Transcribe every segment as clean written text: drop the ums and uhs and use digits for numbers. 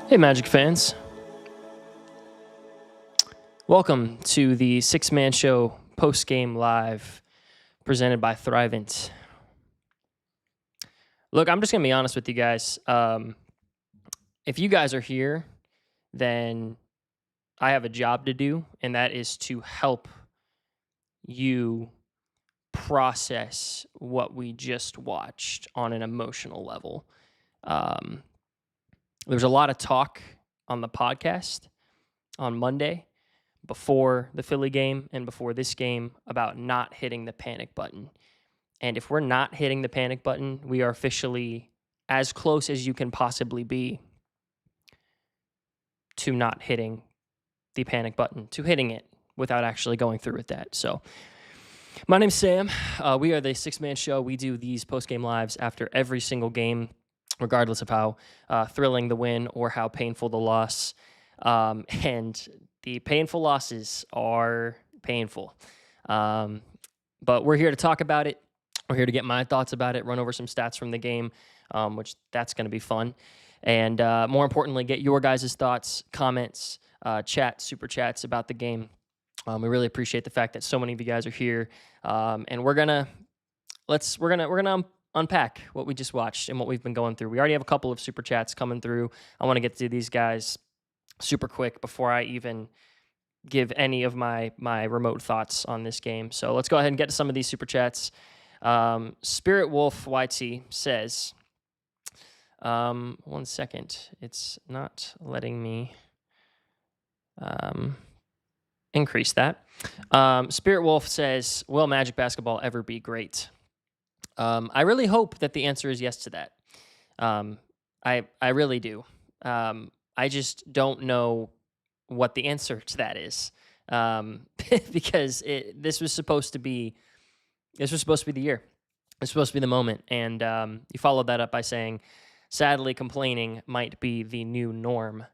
Hey, Magic fans. Welcome to the Six-Man Show Postgame Live presented by Thrivent. Look, I'm just going to be honest with you guys. If you guys are here, then I have a job to do, and that is to help you process what we just watched on an emotional level. There's a lot of talk on the podcast on Monday before the Philly game and before this game about not hitting the panic button. And if we're not hitting the panic button, we are officially as close as you can possibly be to not hitting the panic button, to hitting it without actually going through with that. So my name's Sam. We are the Six-Man Show. We do these post-game lives after every single game, regardless of how thrilling the win or how painful the loss. And the painful losses are painful. But we're here to talk about it. We're here to get my thoughts about it, run over some stats from the game, which that's going to be fun. And more importantly, get your guys' thoughts, comments, super chats about the game. We really appreciate the fact that so many of you guys are here. And we're gonna unpack what we just watched and what we've been going through. We already have a couple of super chats coming through. I want to get to these guys super quick before I even give any of my remote thoughts on this game. So let's go ahead and get to some of these super chats. Spirit Wolf YT says, 1 second, it's not letting me increase that. Spirit Wolf says, will Magic basketball ever be great? I really hope that the answer is yes to that. I really do. I just don't know what the answer to that is, because this was supposed to be the year. It's supposed to be the moment, and you followed that up by saying, sadly, complaining might be the new norm.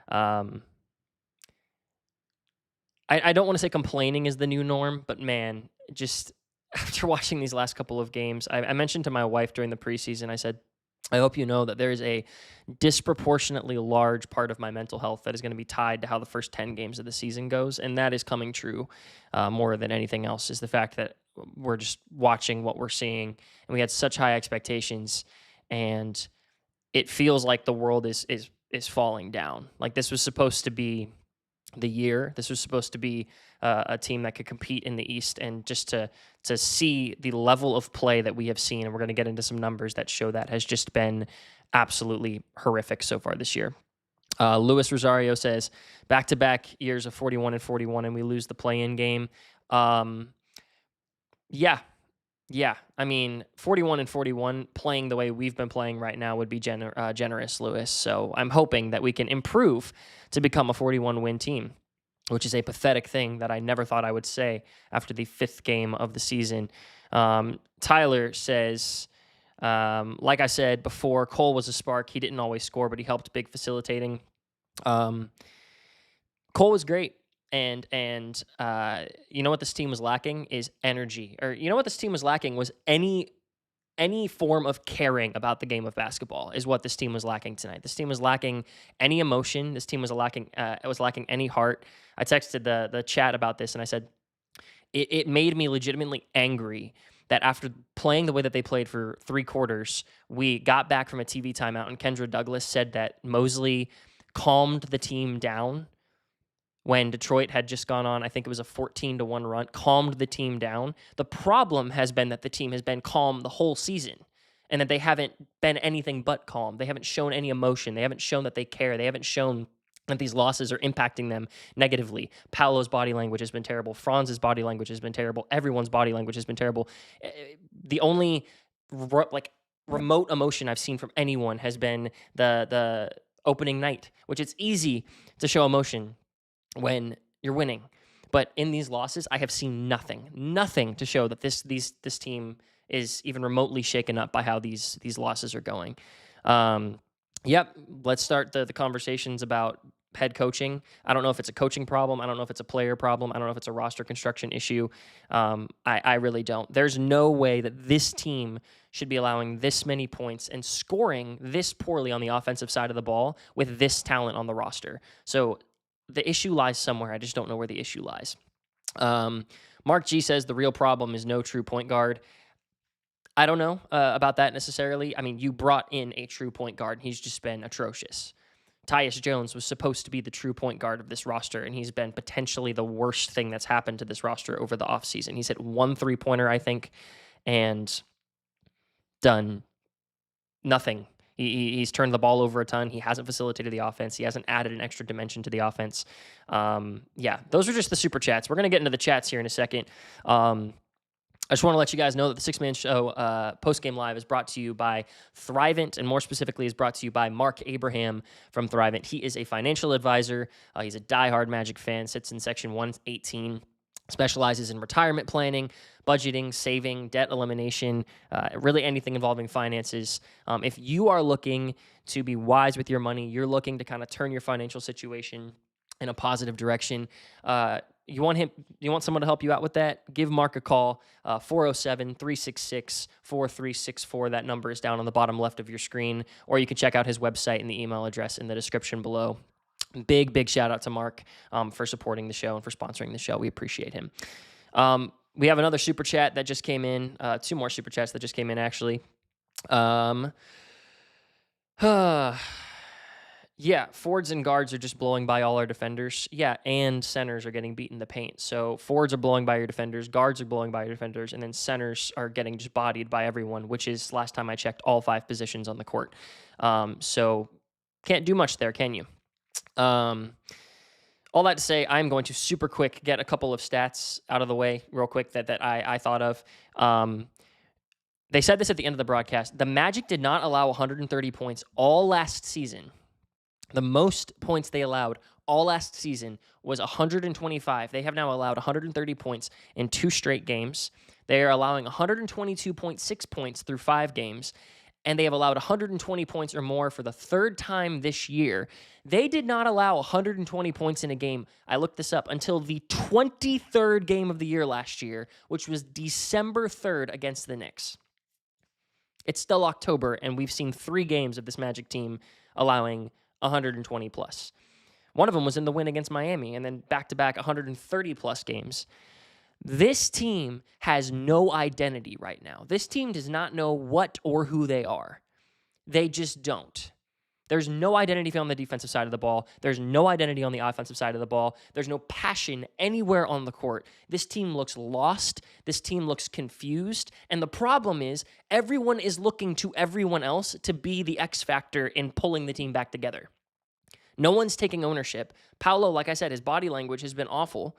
I don't want to say complaining is the new norm, but man, just after watching these last couple of games, I mentioned to my wife during the preseason, I said, I hope you know that there is a disproportionately large part of my mental health that is going to be tied to how the first 10 games of the season goes, and that is coming true more than anything else, is the fact that we're just watching what we're seeing, and we had such high expectations, and it feels like the world is falling down. Like, this was supposed to be the year. This was supposed to be a team that could compete in the East, and just to see the level of play that we have seen, and we're going to get into some numbers that show that, has just been absolutely horrific so far this year. Luis Rosario says, back-to-back years of 41 and 41, and we lose the play-in game. Yeah. I mean, 41 and 41, playing the way we've been playing right now would be generous, Lewis. So I'm hoping that we can improve to become a 41-win team, which is a pathetic thing that I never thought I would say after the 5th game of the season. Tyler says, like I said before, Cole was a spark. He didn't always score, but he helped big facilitating. Cole was great. And you know what this team was lacking is energy. Or you know what this team was lacking was any form of caring about the game of basketball is what this team was lacking tonight. This team was lacking any emotion. This team was lacking any heart. I texted the chat about this, and I said it made me legitimately angry that after playing the way that they played for 3 quarters, we got back from a TV timeout, and Kendra Douglas said that Mosley calmed the team down when Detroit had just gone on, I think it was a 14-1 run, calmed the team down. The problem has been that the team has been calm the whole season, and that they haven't been anything but calm. They haven't shown any emotion. They haven't shown that they care. They haven't shown that these losses are impacting them negatively. Paolo's body language has been terrible. Franz's body language has been terrible. Everyone's body language has been terrible. The only remote emotion I've seen from anyone has been the opening night, which it's easy to show emotion when you're winning. But in these losses, I have seen nothing to show that this team is even remotely shaken up by how these losses are going. Let's start the conversations about head coaching. I don't know if it's a coaching problem. I don't know if it's a player problem. I don't know if it's a roster construction issue. I really don't. There's no way that this team should be allowing this many points and scoring this poorly on the offensive side of the ball with this talent on the roster. So the issue lies somewhere. I just don't know where the issue lies. Mark G says the real problem is no true point guard. I don't know about that necessarily. I mean, you brought in a true point guard, and he's just been atrocious. Tyus Jones was supposed to be the true point guard of this roster, and he's been potentially the worst thing that's happened to this roster over the offseason. He's hit 1 3-pointer, I think, and done nothing. He's turned the ball over a ton. He hasn't facilitated the offense. He hasn't added an extra dimension to the offense. Yeah, those are just the super chats. We're going to get into the chats here in a second. I just want to let you guys know that the Six-Man Show Postgame Live is brought to you by Thrivent, and more specifically is brought to you by Marc.Abraham from Thrivent. He is a financial advisor. He's a diehard Magic fan, sits in Section 118, specializes in retirement planning, budgeting, saving, debt elimination, really anything involving finances. If you are looking to be wise with your money, you're looking to kind of turn your financial situation in a positive direction, you want someone to help you out with that? Give Mark a call, 407-366-4364. That number is down on the bottom left of your screen, or you can check out his website and the email address in the description below. Big shout out to Mark for supporting the show and for sponsoring the show. We appreciate him. We have another super chat that just came in, 2 more super chats that just came in, actually. Yeah, forwards and guards are just blowing by all our defenders. Yeah, and centers are getting beat in the paint. So forwards are blowing by your defenders, guards are blowing by your defenders, and then centers are getting just bodied by everyone, which is, last time I checked, all 5 positions on the court. So can't do much there, can you? All that to say, I'm going to super quick get a couple of stats out of the way real quick that I thought of. They said this at the end of the broadcast. The Magic did not allow 130 points all last season. The most points they allowed all last season was 125. They have now allowed 130 points in 2 straight games. They are allowing 122.6 points through 5 games, and they have allowed 120 points or more for the 3rd time this year. They did not allow 120 points in a game, I looked this up, until the 23rd game of the year last year, which was December 3rd against the Knicks. It's still October, and we've seen 3 games of this Magic team allowing 120 plus. One of them was in the win against Miami, and then back-to-back 130 plus games. This team has no identity right now. This team does not know what or who they are. They just don't. There's no identity on the defensive side of the ball. There's no identity on the offensive side of the ball. There's no passion anywhere on the court. This team looks lost. This team looks confused. And the problem is everyone is looking to everyone else to be the X factor in pulling the team back together. No one's taking ownership. Paolo, like I said, his body language has been awful.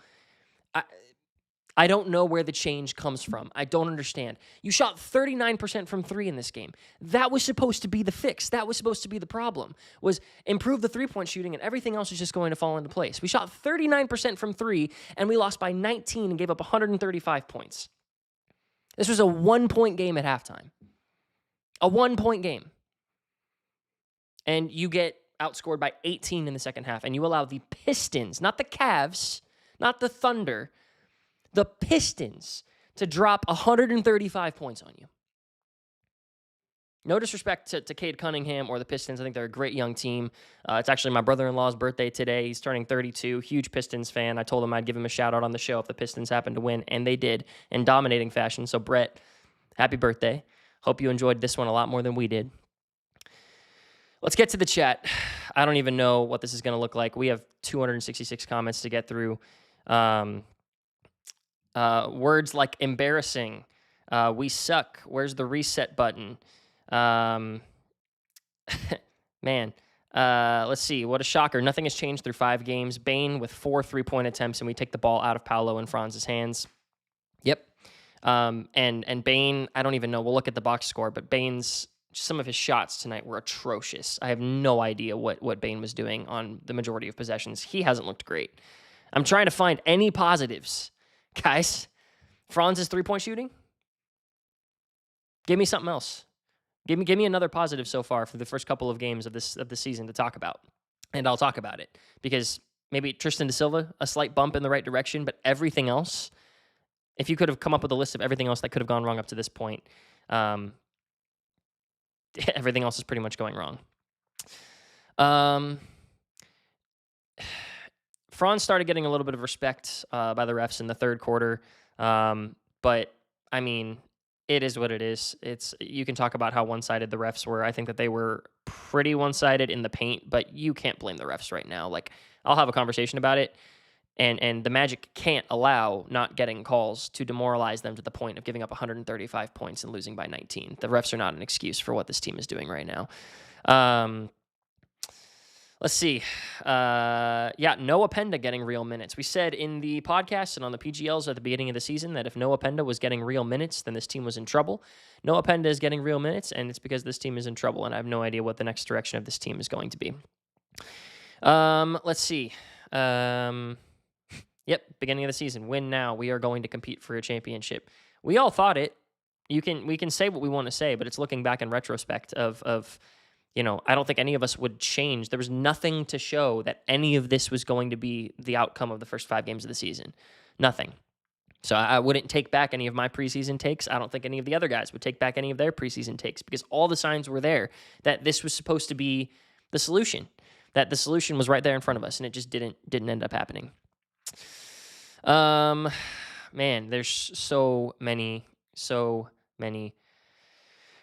I don't know where the change comes from. I don't understand. You shot 39% from 3 in this game. That was supposed to be the fix. That was supposed to be the problem, was improve the 3-point shooting, and everything else is just going to fall into place. We shot 39% from 3, and we lost by 19 and gave up 135 points. This was a 1-point game at halftime. A 1-point game. And you get outscored by 18 in the second half, and you allow the Pistons, not the Cavs, not the Thunder, the Pistons to drop 135 points on you. No disrespect to Cade Cunningham or the Pistons. I think they're a great young team. It's actually my brother-in-law's birthday today. He's turning 32. Huge Pistons fan. I told him I'd give him a shout-out on the show if the Pistons happened to win, and they did in dominating fashion. So, Brett, happy birthday. Hope you enjoyed this one a lot more than we did. Let's get to the chat. I don't even know what this is going to look like. We have 266 comments to get through. Words like embarrassing, we suck, where's the reset button? Man, let's see, what a shocker. Nothing has changed through 5 games. Bane with 4 3-point attempts, and we take the ball out of Paolo and Franz's hands. Yep. And Bane, I don't even know. We'll look at the box score, but some of his shots tonight were atrocious. I have no idea what Bane was doing on the majority of possessions. He hasn't looked great. I'm trying to find any positives. Guys, Franz's 3-point shooting? Give me something else. Give me another positive so far for the first couple of games of the season to talk about. and I'll talk about it because maybe Tristan da Silva, a slight bump in the right direction, but everything else, if you could have come up with a list of everything else that could have gone wrong up to this point, everything else is pretty much going wrong. Franz started getting a little bit of respect by the refs in the third quarter, but I mean, it is what it is. You can talk about how one-sided the refs were. I think that they were pretty one-sided in the paint, but you can't blame the refs right now. Like, I'll have a conversation about it, and the Magic can't allow not getting calls to demoralize them to the point of giving up 135 points and losing by 19. The refs are not an excuse for what this team is doing right now. Let's see. Noah Penda getting real minutes. We said in the podcast and on the PGLs at the beginning of the season that if Noah Penda was getting real minutes, then this team was in trouble. Noah Penda is getting real minutes, and it's because this team is in trouble, and I have no idea what the next direction of this team is going to be. Let's see. Beginning of the season. Win now. We are going to compete for a championship. We all thought it. We can say what we want to say, but it's looking back in retrospect of I don't think any of us would change. There was nothing to show that any of this was going to be the outcome of the first 5 games of the season. Nothing. So I wouldn't take back any of my preseason takes. I don't think any of the other guys would take back any of their preseason takes because all the signs were there that this was supposed to be the solution, that the solution was right there in front of us, and it just didn't end up happening. Man, there's so many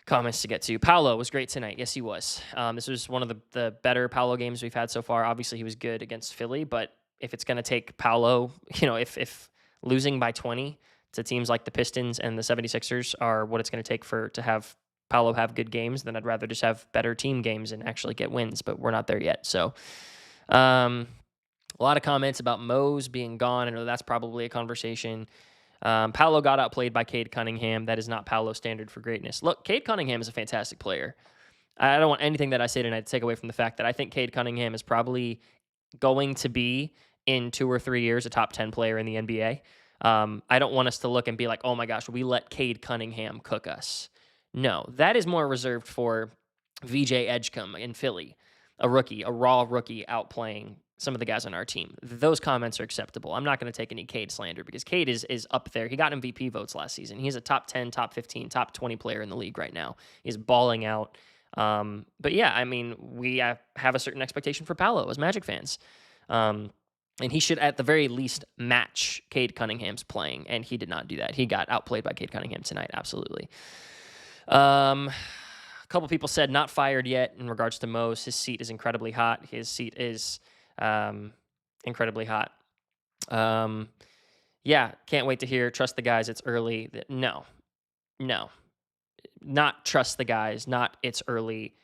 comments to get to. Paolo was great tonight. Yes, he was. This was one of the better Paolo games we've had so far. Obviously, he was good against Philly, but if it's going to take Paolo, if losing by 20 to teams like the Pistons and the 76ers are what it's going to take to have Paolo have good games, then I'd rather just have better team games and actually get wins, but we're not there yet. So, a lot of comments about Mose being gone. I know that's probably a conversation. Paolo got outplayed by Cade Cunningham. That is not Paolo's standard for greatness. Look, Cade Cunningham is a fantastic player. I don't want anything that I say tonight to take away from the fact that I think Cade Cunningham is probably going to be, in 2 or 3 years, a top 10 player in the NBA. I don't want us to look and be like, oh my gosh, we let Cade Cunningham cook us. No, that is more reserved for VJ Edgecombe in Philly, a raw rookie outplaying some of the guys on our team. Those comments are acceptable. I'm not going to take any Cade slander because Cade is up there. He got MVP votes last season. He's a top 10, top 15, top 20 player in the league right now. He's balling out. But yeah, I mean, we have a certain expectation for Paolo as Magic fans. And he should at the very least match Cade Cunningham's playing, and he did not do that. He got outplayed by Cade Cunningham tonight, absolutely. A couple people said not fired yet in regards to Mose. His seat is incredibly hot. His seat is incredibly hot. Yeah, can't wait to hear. Trust the guys. It's early. No, not trust the guys. Not it's early.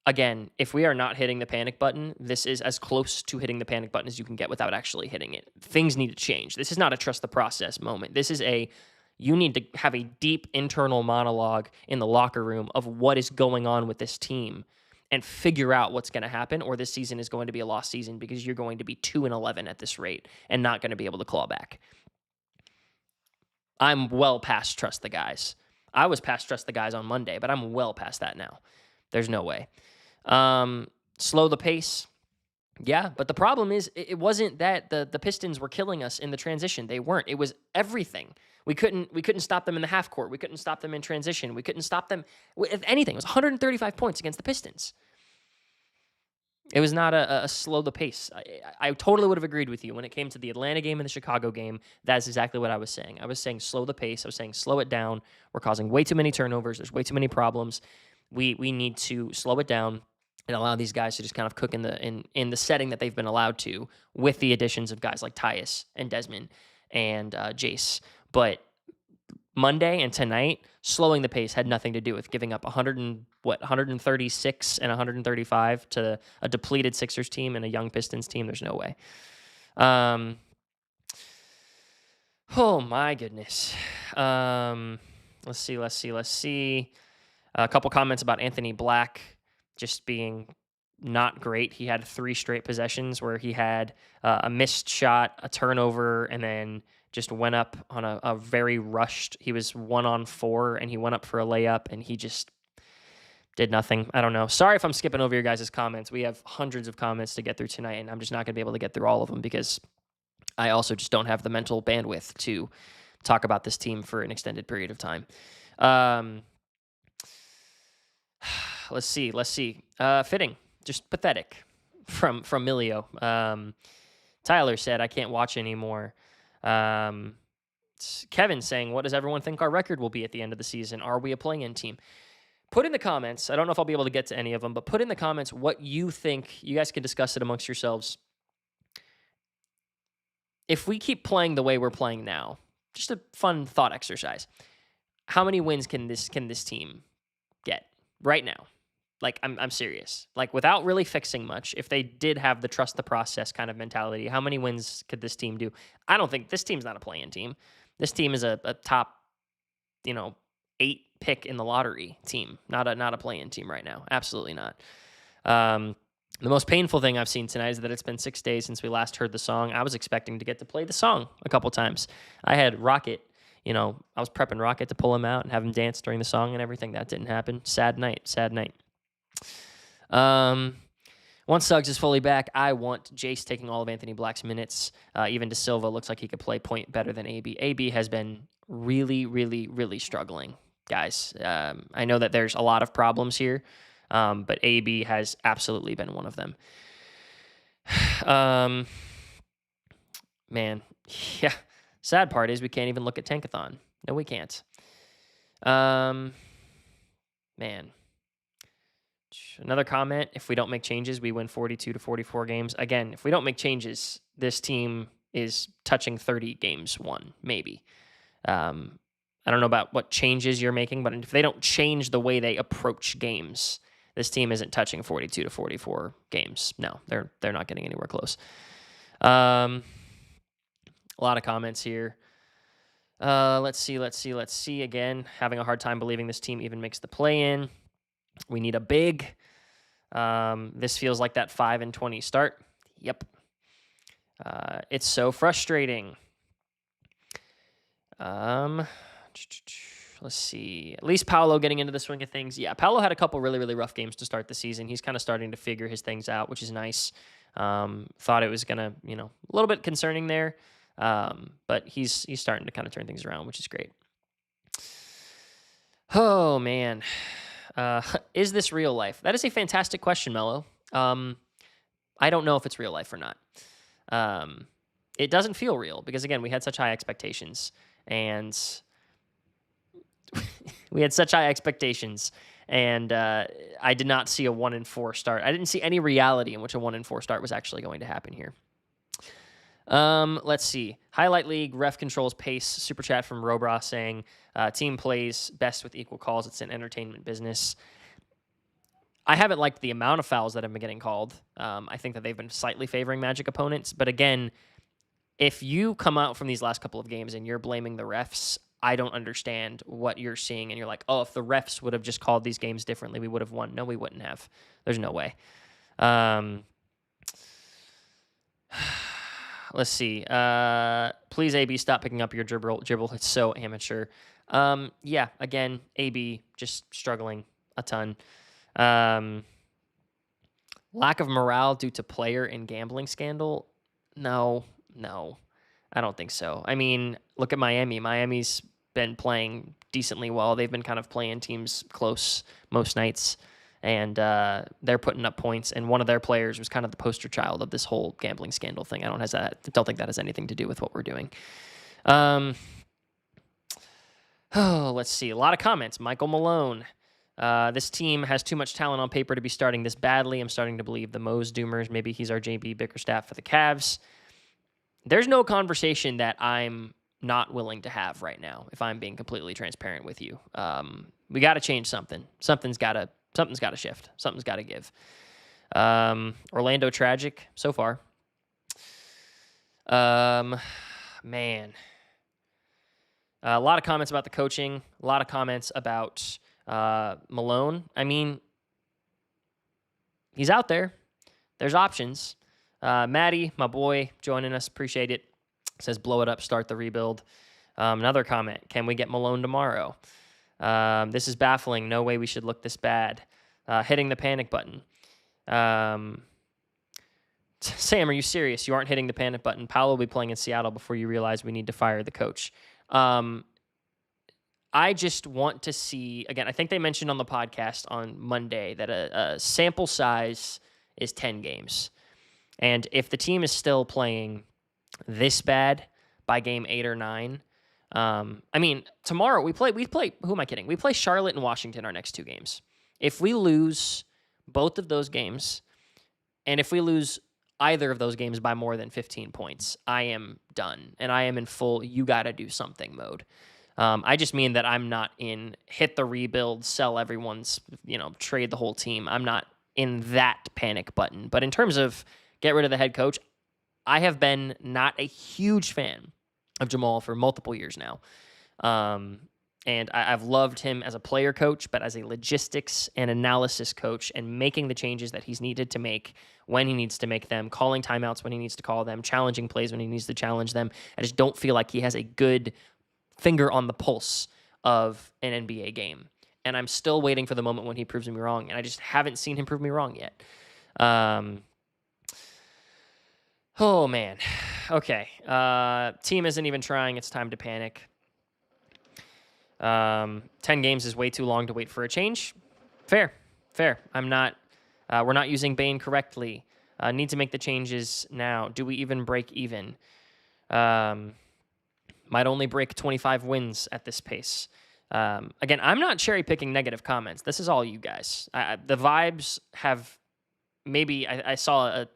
Again, if we are not hitting the panic button, this is as close to hitting the panic button as you can get without actually hitting it. Things need to change. This is not a trust the process moment. This is you need to have a deep internal monologue in the locker room of what is going on with this team and figure out what's going to happen, or this season is going to be a lost season because you're going to be 2-11 at this rate and not going to be able to claw back. I'm well past trust the guys. I was past trust the guys on Monday, but I'm well past that now. There's no way. Slow the pace. Yeah, but the problem is it wasn't that the Pistons were killing us in the transition. They weren't. It was everything. We couldn't stop them in the half court. We couldn't stop them in transition. We couldn't stop them with anything. It was 135 points against the Pistons. It was not a slow the pace. I totally would have agreed with you when it came to the Atlanta game and the Chicago game. That's exactly what I was saying. I was saying slow the pace. I was saying slow it down. We're causing way too many turnovers. There's way too many problems. We need to slow it down and allow these guys to just kind of cook in the setting that they've been allowed to, with the additions of guys like Tyus and Desmond and Jace. But Monday and tonight, slowing the pace had nothing to do with giving up 136 and 135 to a depleted Sixers team and a young Pistons team. There's no way. Oh my goodness. Let's see. A couple comments about Anthony Black just being not great. He had 3 straight possessions where he had a missed shot, a turnover, and then just went up on a very rushed. He was 1-on-4, and he went up for a layup, and he just Did nothing. I don't know. Sorry if I'm skipping over your guys' comments. We have hundreds of comments to get through tonight, and I'm just not going to be able to get through all of them because I also just don't have the mental bandwidth to talk about this team for an extended period of time. Let's see. Fitting. Just pathetic from Milio. Tyler said, I can't watch anymore. Kevin saying, what does everyone think our record will be at the end of the season? Are we a play-in team? Put in the comments. I don't know if I'll be able to get to any of them, but put in the comments what you think. You guys can discuss it amongst yourselves. If we keep playing the way we're playing now, just a fun thought exercise. How many wins can this team get right now? Like, I'm serious. Like, without really fixing much, if they did have the trust the process kind of mentality, how many wins could this team do? I don't think this team's not a play-in team. This team is a top, 8 pick in the lottery team, not a play-in team right now. Absolutely not. The most painful thing I've seen tonight is that it's been 6 days since we last heard the song. I was expecting to get to play the song a couple times. I had Rocket, I was prepping Rocket to pull him out and have him dance during the song and everything. That didn't happen. Sad night. Once Suggs is fully back, I want Jace taking all of Anthony Black's minutes. Even De Silva looks like he could play point better than AB. AB has been really, really, really struggling, guys. I know that there's a lot of problems here, but AB has absolutely been one of them. Man, yeah. Sad part is we can't even look at Tankathon. No, we can't. Man. Another comment, if we don't make changes, we win 42 to 44 games. Again, if we don't make changes, this team is touching 30 games won, maybe. I don't know about what changes you're making, but if they don't change the way they approach games, this team isn't touching 42 to 44 games. No, they're not getting anywhere close. A lot of comments here. Let's see. Again, having a hard time believing this team even makes the play-in. We need a big. This feels like that 5-20 start. Yep. It's so frustrating. Let's see. At least Paolo getting into the swing of things. Yeah, Paolo had a couple really, really rough games to start the season. He's kind of starting to figure his things out, which is nice. Thought it was going to, a little bit concerning there. But he's starting to kind of turn things around, which is great. Oh, man. Is this real life? That is a fantastic question, Mello. I don't know if it's real life or not. It doesn't feel real because, again, we had such high expectations. And I did not see a 1-4 start. I didn't see any reality in which a 1-4 start was actually going to happen here. Let's see. Highlight League, ref controls pace. Super chat from Robra saying, team plays best with equal calls. It's an entertainment business. I haven't liked the amount of fouls that have been getting called. I think that they've been slightly favoring Magic opponents. But again, if you come out from these last couple of games and you're blaming the refs, I don't understand what you're seeing. And you're like, oh, if the refs would have just called these games differently, we would have won. No, we wouldn't have. There's no way. Let's see. Please, AB, stop picking up your dribble. It's so amateur. Yeah, again, AB just struggling a ton. Lack of morale due to player and gambling scandal? No, I don't think so. I mean, look at Miami. Miami's been playing decently well. They've been kind of playing teams close most nights. And they're putting up points, and one of their players was kind of the poster child of this whole gambling scandal thing. I don't think that has anything to do with what we're doing. Let's see. A lot of comments. Michael Malone. This team has too much talent on paper to be starting this badly. I'm starting to believe the Mose Doomers. Maybe he's our JB Bickerstaff for the Cavs. There's no conversation that I'm not willing to have right now, if I'm being completely transparent with you. We got to change something. Something's got to shift. Something's got to give. Orlando tragic so far. Man. A lot of comments about the coaching. A lot of comments about Malone. I mean, he's out there. There's options. Maddie, my boy, joining us. Appreciate it. Says, blow it up, start the rebuild. Another comment. Can we get Malone tomorrow? This is baffling. No way we should look this bad. hitting the panic button. Sam, are you serious? You aren't hitting the panic button. Paolo will be playing in Seattle before you realize we need to fire the coach. I just want to see, again, I think they mentioned on the podcast on Monday that a sample size is 10 games. And if the team is still playing this bad by game 8 or 9, tomorrow we play, who am I kidding? We play Charlotte and Washington our next 2 games. If we lose both of those games, and if we lose either of those games by more than 15 points, I am done. And I am in full, you got to do something mode. I just mean that I'm not in hit the rebuild, sell everyone's, trade the whole team. I'm not in that panic button. But in terms of get rid of the head coach, I have been not a huge fan of Jamal for multiple years now. And I've loved him as a player coach, but as a logistics and analysis coach and making the changes that he's needed to make when he needs to make them, calling timeouts when he needs to call them, challenging plays when he needs to challenge them. I just don't feel like he has a good finger on the pulse of an NBA game. And I'm still waiting for the moment when he proves me wrong, and I just haven't seen him prove me wrong yet. Oh, man. Okay. Team isn't even trying. It's time to panic. 10 games is way too long to wait for a change. Fair. I'm not, we're not using Bane correctly. Need to make the changes now. Do we even break even? Might only break 25 wins at this pace. Again, I'm not cherry picking negative comments. This is all you guys. The vibes have maybe, I saw a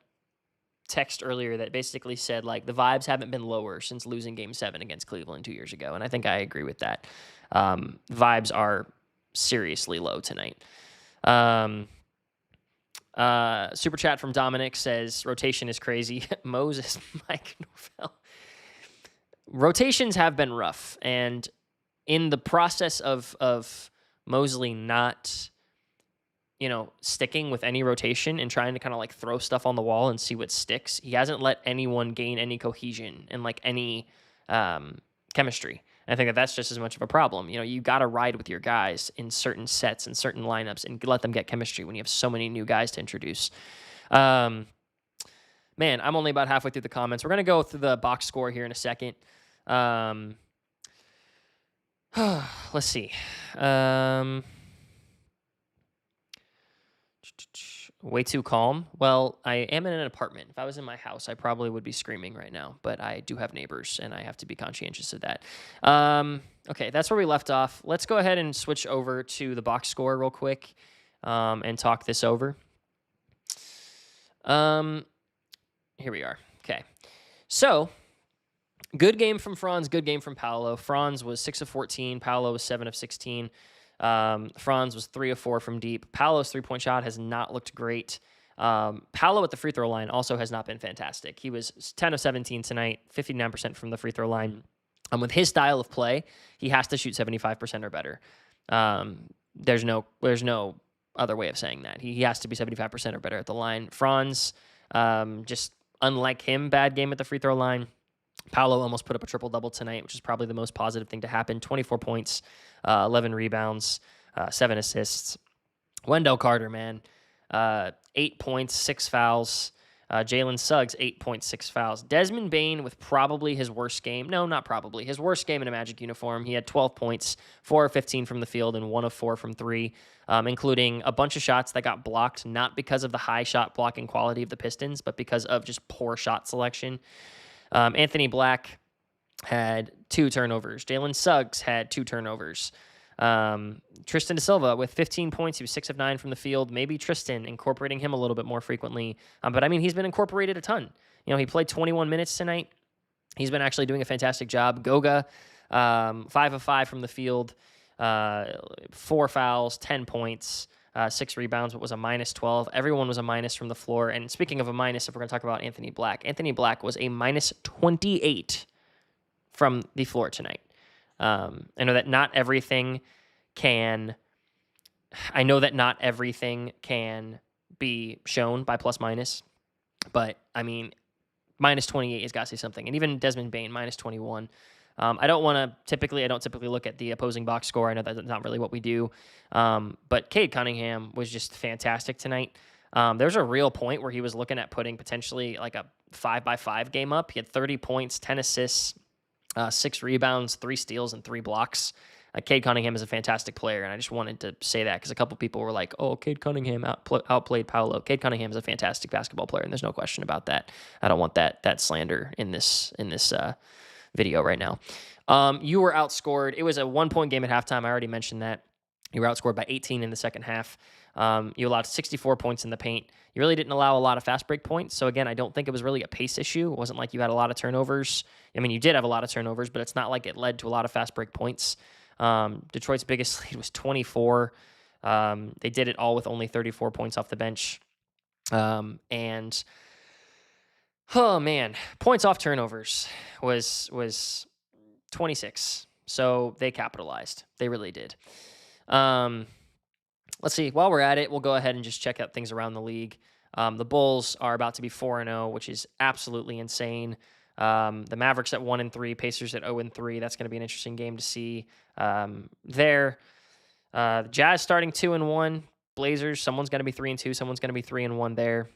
text earlier that basically said like the vibes haven't been lower since losing game 7 against Cleveland 2 years ago. And I think I agree with that. Vibes are seriously low tonight. Super chat from Dominic says rotation is crazy. Moses, Mike Norvell. Rotations have been rough. And in the process of Mosley not, sticking with any rotation and trying to kind of like throw stuff on the wall and see what sticks, he hasn't let anyone gain any cohesion and like any chemistry. And I think that's just as much of a problem. You got to ride with your guys in certain sets and certain lineups and let them get chemistry when you have so many new guys to introduce. Man, I'm only about halfway through the comments. We're going to go through the box score here in a second. Let's see. Way too calm. Well, I am in an apartment. If I was in my house, I probably would be screaming right now, but I do have neighbors and I have to be conscientious of that. Okay, that's where we left off. Let's go ahead and switch over to the box score real quick and talk this over. Here we are. Okay. So, good game from Franz, good game from Paolo. Franz was 6 of 14. Paolo was 7 of 16. Franz was 3 of 4 from deep. Paolo's 3-point shot has not looked great. Paolo at the free throw line also has not been fantastic. He was 10 of 17 tonight, 59% from the free throw line. With his style of play, he has to shoot 75% or better. There's no other way of saying that. He has to be 75% or better at the line. Franz, just unlike him, bad game at the free throw line. Paolo almost put up a triple-double tonight, which is probably the most positive thing to happen. 24 points, 11 rebounds, 7 assists. Wendell Carter, man, 8 points, 6 fouls. Jalen Suggs, 8 points, 6 fouls. Desmond Bane with probably his worst game. No, not probably. His worst game in a Magic uniform. He had 12 points, 4 of 15 from the field, and 1 of 4 from 3, including a bunch of shots that got blocked, not because of the high shot blocking quality of the Pistons, but because of just poor shot selection. Anthony Black had 2 turnovers. Jalen Suggs had 2 turnovers. Tristan da Silva with 15 points. He was 6 of 9 from the field. Maybe Tristan incorporating him a little bit more frequently. But I mean, he's been incorporated a ton. He played 21 minutes tonight. He's been actually doing a fantastic job. Goga, 5 of 5 from the field, 4 fouls, 10 points. 6 rebounds, but was a minus 12. Everyone was a minus from the floor. And speaking of a minus, if we're going to talk about Anthony Black was a minus 28 from the floor tonight. I know that not everything can be shown by plus minus, but I mean, minus 28 has got to say something. And even Desmond Bane, minus 21. I don't typically look at the opposing box score. I know that's not really what we do. But Cade Cunningham was just fantastic tonight. There's a real point where he was looking at putting potentially like a 5-by-5 game up. He had 30 points, 10 assists, 6 rebounds, 3 steals, and 3 blocks. Cade Cunningham is a fantastic player, and I just wanted to say that because a couple people were like, "Oh, Cade Cunningham outplayed Paolo." Cade Cunningham is a fantastic basketball player, and there's no question about that. I don't want that slander in this video right now. You were outscored. It was a 1-point game at halftime. I already mentioned that. You were outscored by 18 in the second half. You allowed 64 points in the paint. You really didn't allow a lot of fast break points. So again, I don't think it was really a pace issue. It wasn't like you had a lot of turnovers. I mean, you did have a lot of turnovers, but it's not like it led to a lot of fast break points. Detroit's biggest lead was 24. They did it all with only 34 points off the bench. And oh man, points off turnovers was 26. So they capitalized. They really did. Let's see. While we're at it, we'll go ahead and just check out things around the league. The Bulls are about to be 4-0, which is absolutely insane. The Mavericks at 1-3, Pacers at 0-3. That's going to be an interesting game to see there. The Jazz starting 2-1. Blazers, someone's going to be 3-2. Someone's going to be 3-1 there.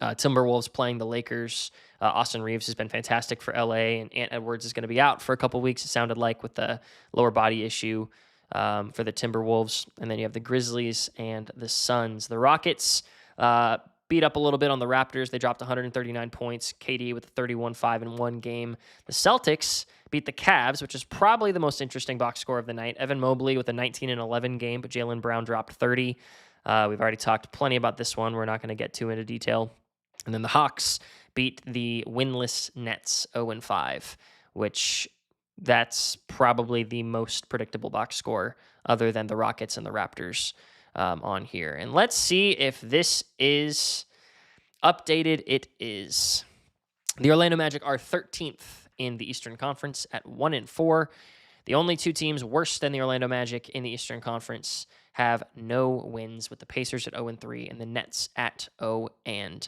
Timberwolves playing the Lakers. Austin Reeves has been fantastic for LA, and Ant Edwards is going to be out for a couple weeks, it sounded like, with the lower body issue for the Timberwolves. And then you have the Grizzlies and the Suns. The Rockets beat up a little bit on the Raptors. They dropped 139 points. KD with a 31-5-1 game. The Celtics beat the Cavs, which is probably the most interesting box score of the night. Evan Mobley with a 19-11 game, but Jaylen Brown dropped 30. We've already talked plenty about this one. We're not going to get too into detail. And then the Hawks beat the winless Nets 0-5, which that's probably the most predictable box score other than the Rockets and the Raptors on here. And let's see if this is updated. It is. The Orlando Magic are 13th in the Eastern Conference at 1-4. The only two teams worse than the Orlando Magic in the Eastern Conference have no wins, with the Pacers at 0-3 and the Nets at 0-5.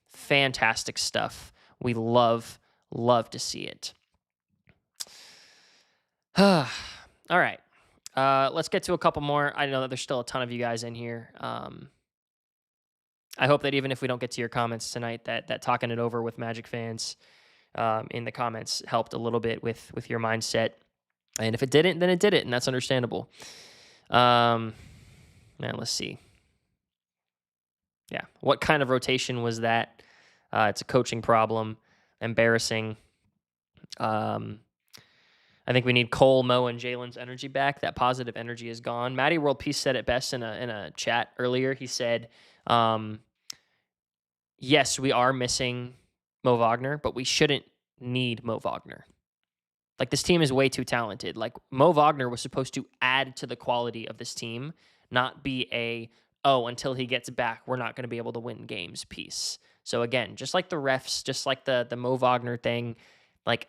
Fantastic stuff. We love to see it. All right. Let's get to a couple more. I know that there's still a ton of you guys in here. I hope that even if we don't get to your comments tonight, that talking it over with Magic fans in the comments helped a little bit with your mindset. And if it didn't, then it didn't, and that's understandable. Man, let's see. Yeah, what kind of rotation was that? It's a coaching problem. Embarrassing. I think we need Cole, Mo, and Jalen's energy back. That positive energy is gone. Matty World Peace said it best in a chat earlier. He said, yes, we are missing Mo Wagner, but we shouldn't need Mo Wagner. Like, this team is way too talented. Like, Mo Wagner was supposed to add to the quality of this team, not be until he gets back, we're not going to be able to win games piece. So again, just like the refs, just like the Mo Wagner thing, like,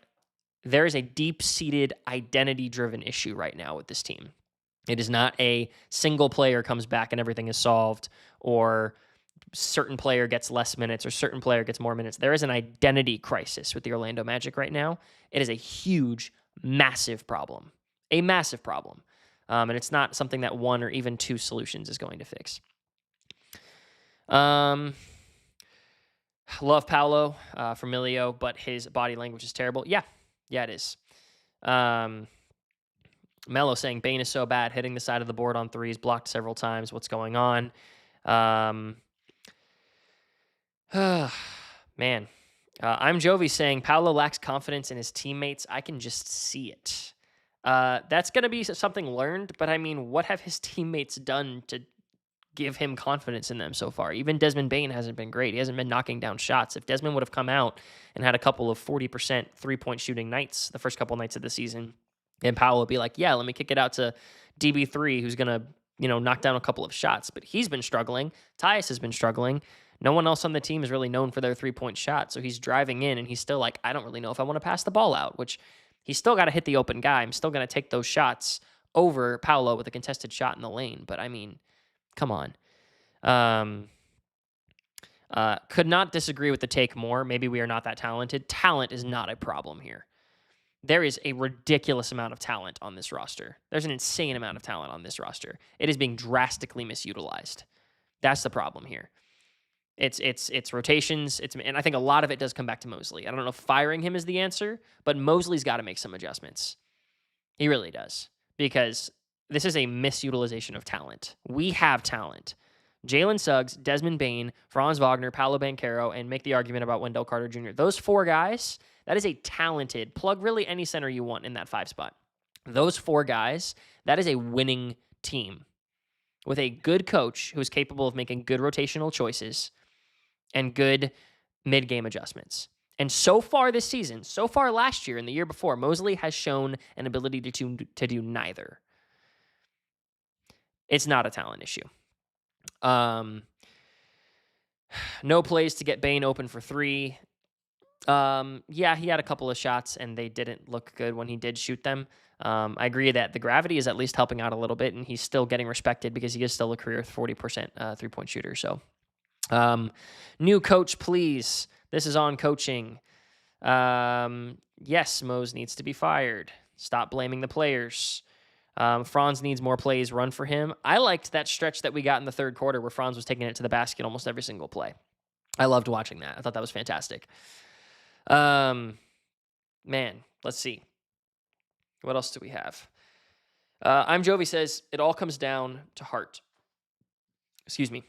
there is a deep-seated identity-driven issue right now with this team. It is not a single player comes back and everything is solved, or certain player gets less minutes or certain player gets more minutes. There is an identity crisis with the Orlando Magic right now. It is a huge, massive problem. A massive problem. And it's not something that one or even two solutions is going to fix. Love Paolo from Milio, but his body language is terrible. Yeah, it is. Melo saying Bane is so bad, hitting the side of the board on threes, blocked several times. What's going on? Man. I'm Jovi saying Paolo lacks confidence in his teammates. I can just see it. That's going to be something learned, but I mean, what have his teammates done to give him confidence in them so far? Even Desmond Bane hasn't been great. He hasn't been knocking down shots. If Desmond would have come out and had a couple of 40% three-point shooting nights the first couple nights of the season, and Paolo would be like, yeah, let me kick it out to DB3, who's going to, knock down a couple of shots. But he's been struggling. Tyus has been struggling. No one else on the team is really known for their three-point shot. So he's driving in, and he's still like, I don't really know if I want to pass the ball out, which he's still got to hit the open guy. I'm still going to take those shots over Paolo with a contested shot in the lane. But, I mean, come on. Could not disagree with the take more. Maybe we are not that talented. Talent is not a problem here. there is a ridiculous amount of talent on this roster. There's an insane amount of talent on this roster. It is being drastically misutilized. That's the problem here. It's rotations. And I think a lot of it does come back to Mosley. I don't know if firing him is the answer, but Mosley's got to make some adjustments. He really does, because this is a misutilization of talent. We have talent. Jalen Suggs, Desmond Bane, Franz Wagner, Paolo Banchero, and make the argument about Wendell Carter Jr. Those 4 guys, that is a talented, plug really any center you want in that 5 spot. Those 4 guys, that is a winning team with a good coach who is capable of making good rotational choices and good mid-game adjustments. And so far this season, so far last year and the year before, Mosley has shown an ability to do neither. It's not a talent issue. No plays to get Bane open for 3. Yeah, he had a couple of shots and they didn't look good when he did shoot them. I agree that the gravity is at least helping out a little bit, and he's still getting respected because he is still a career 40% three-point shooter. So, new coach, please. This is on coaching. Yes, Mose needs to be fired. Stop blaming the players. Franz needs more plays run for him. I liked that stretch that we got in the third quarter where Franz was taking it to the basket almost every single play. I loved watching that. I thought that was fantastic. Man, let's see. What else do we have? I'm Jovi says, it all comes down to heart. Excuse me.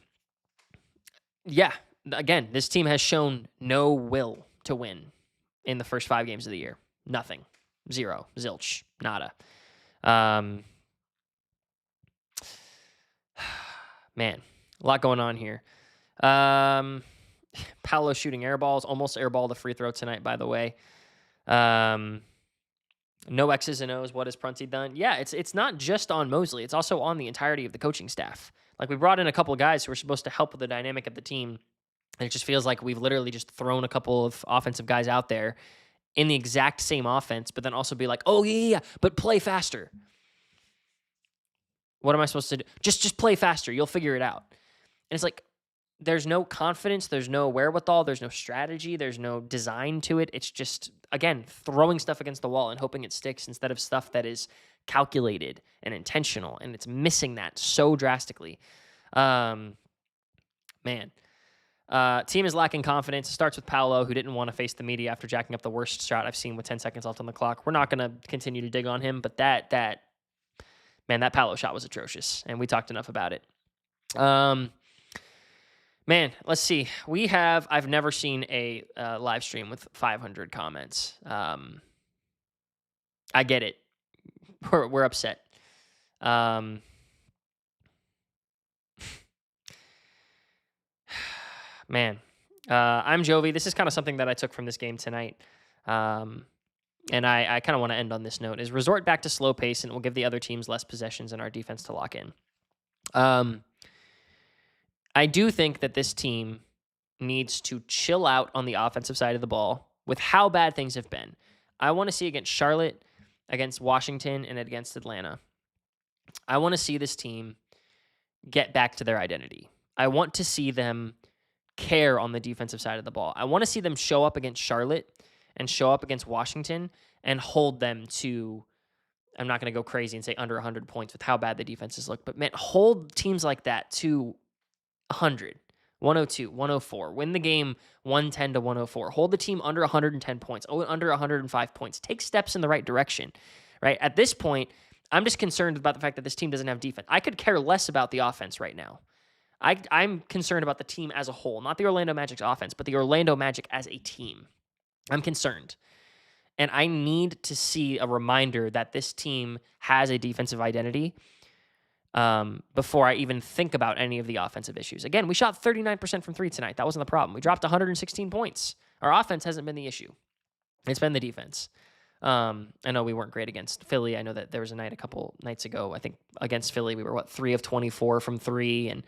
Yeah, again, this team has shown no will to win in the first 5 games of the year. Nothing. 0. Zilch. Nada. Man, a lot going on here. Paolo shooting air balls, almost airballed a free throw tonight, by the way. No X's and O's. What has Prunty done? Yeah, it's not just on Mosley. It's also on the entirety of the coaching staff. Like, we brought in a couple of guys who are supposed to help with the dynamic of the team, and it just feels like we've literally just thrown a couple of offensive guys out there in the exact same offense, but then also be like, oh, yeah, but play faster. What am I supposed to do? Just play faster. You'll figure it out. And it's like, there's no confidence, there's no wherewithal, there's no strategy, there's no design to it. It's just, again, throwing stuff against the wall and hoping it sticks instead of stuff that is calculated and intentional, and it's missing that so drastically. Man. Team is lacking confidence. It starts with Paolo, who didn't want to face the media after jacking up the worst shot I've seen with 10 seconds left on the clock. We're not going to continue to dig on him, but that Paolo shot was atrocious, and we talked enough about it. Man, let's see. I've never seen a live stream with 500 comments. I get it. We're upset. Man, I'm Jovi. This is kind of something that I took from this game tonight. And I kind of want to end on this note, is resort back to slow pace, and it will give the other teams less possessions and our defense to lock in. I do think that this team needs to chill out on the offensive side of the ball with how bad things have been. I want to see against Charlotte, against Washington, and against Atlanta. I want to see this team get back to their identity. I want to see them care on the defensive side of the ball. I want to see them show up against Charlotte and show up against Washington and hold them to, I'm not going to go crazy and say under 100 points with how bad the defenses look, but man, hold teams like that to 100, 102, 104. Win the game 110 to 104. Hold the team under 110 points, under 105 points. Take steps in the right direction, right? At this point, I'm just concerned about the fact that this team doesn't have defense. I could care less about the offense right now. I'm concerned about the team as a whole, not the Orlando Magic's offense, but the Orlando Magic as a team. I'm concerned. And I need to see a reminder that this team has a defensive identity before I even think about any of the offensive issues. Again, we shot 39% from 3 tonight. That wasn't the problem. We dropped 116 points. Our offense hasn't been the issue. It's been the defense. I know we weren't great against Philly. I know that there was a night a couple nights ago, I think against Philly, we were 3 of 24 from 3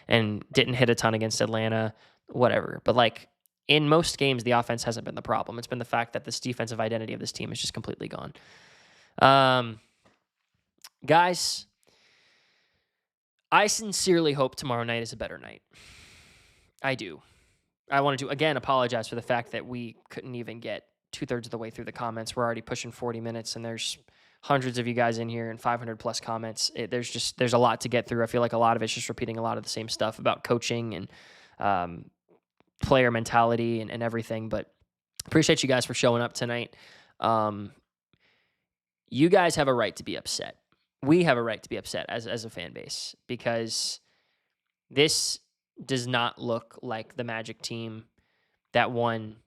and didn't hit a ton against Atlanta, whatever. But like in most games, the offense hasn't been the problem. It's been the fact that this defensive identity of this team is just completely gone. Guys, I sincerely hope tomorrow night is a better night. I do. I wanted to, again, apologize for the fact that we couldn't even get 2/3 of the way through the comments. We're already pushing 40 minutes, and there's hundreds of you guys in here and 500 plus comments. There's a lot to get through. I feel like a lot of it's just repeating a lot of the same stuff about coaching and player mentality and everything. But appreciate you guys for showing up tonight. You guys have a right to be upset. We have a right to be upset as a fan base, because this does not look like the Magic team that won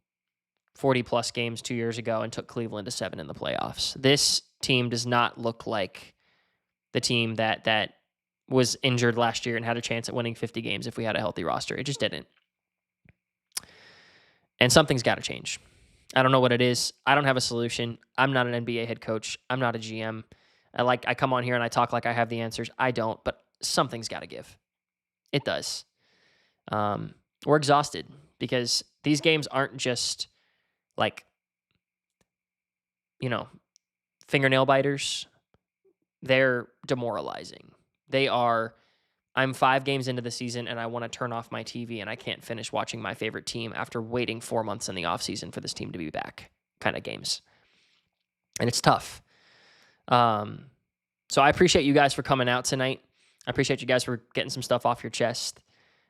40-plus games 2 years ago and took Cleveland to 7 in the playoffs. This team does not look like the team that was injured last year and had a chance at winning 50 games if we had a healthy roster. It just didn't. And something's got to change. I don't know what it is. I don't have a solution. I'm not an NBA head coach. I'm not a GM. I come on here and I talk like I have the answers. I don't, but something's got to give. It does. We're exhausted because these games aren't just like, fingernail biters. They're demoralizing. I'm 5 games into the season and I want to turn off my TV and I can't finish watching my favorite team after waiting 4 months in the offseason for this team to be back kind of games. And it's tough. So I appreciate you guys for coming out tonight. I appreciate you guys for getting some stuff off your chest,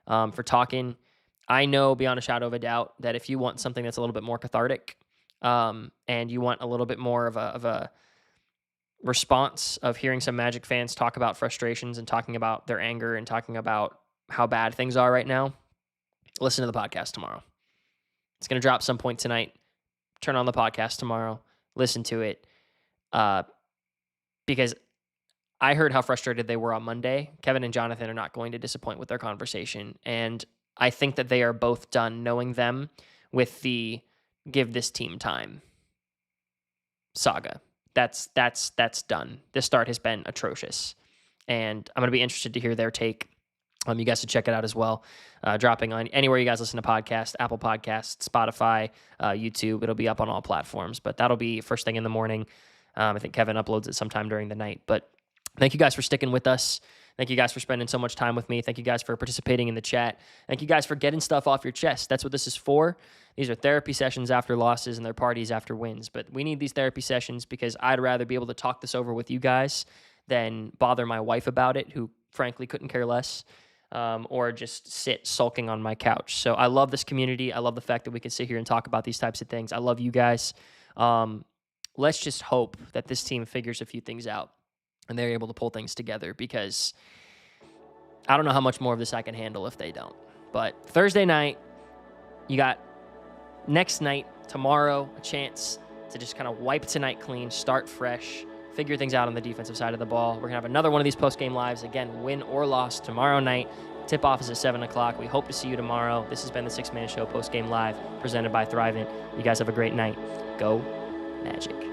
for talking. I know beyond a shadow of a doubt that if you want something that's a little bit more cathartic, and you want a little bit more of a response of hearing some Magic fans talk about frustrations and talking about their anger and talking about how bad things are right now, listen to the podcast tomorrow. It's going to drop some point tonight. Turn on the podcast tomorrow. Listen to it. Because I heard how frustrated they were on Monday. Kevin and Jonathan are not going to disappoint with their conversation. And I think that they are both done knowing them with the give this team time saga. That's done. This start has been atrocious. And I'm going to be interested to hear their take. You guys should check it out as well. Dropping on anywhere you guys listen to podcasts, Apple Podcasts, Spotify, YouTube. It'll be up on all platforms, but that'll be first thing in the morning. I think Kevin uploads it sometime during the night. But thank you guys for sticking with us. Thank you guys for spending so much time with me. Thank you guys for participating in the chat. Thank you guys for getting stuff off your chest. That's what this is for. These are therapy sessions after losses and they're parties after wins. But we need these therapy sessions because I'd rather be able to talk this over with you guys than bother my wife about it, who frankly couldn't care less, or just sit sulking on my couch. So I love this community. I love the fact that we can sit here and talk about these types of things. I love you guys. Let's just hope that this team figures a few things out and they're able to pull things together, because I don't know how much more of this I can handle if they don't. But Thursday night, you got next night, tomorrow, a chance to just kind of wipe tonight clean, start fresh, figure things out on the defensive side of the ball. We're going to have another one of these post-game lives, again, win or loss, tomorrow night. Tip-off is at 7 o'clock. We hope to see you tomorrow. This has been the 6 Man Show post-game live presented by Thrivent. You guys have a great night. Go Magic.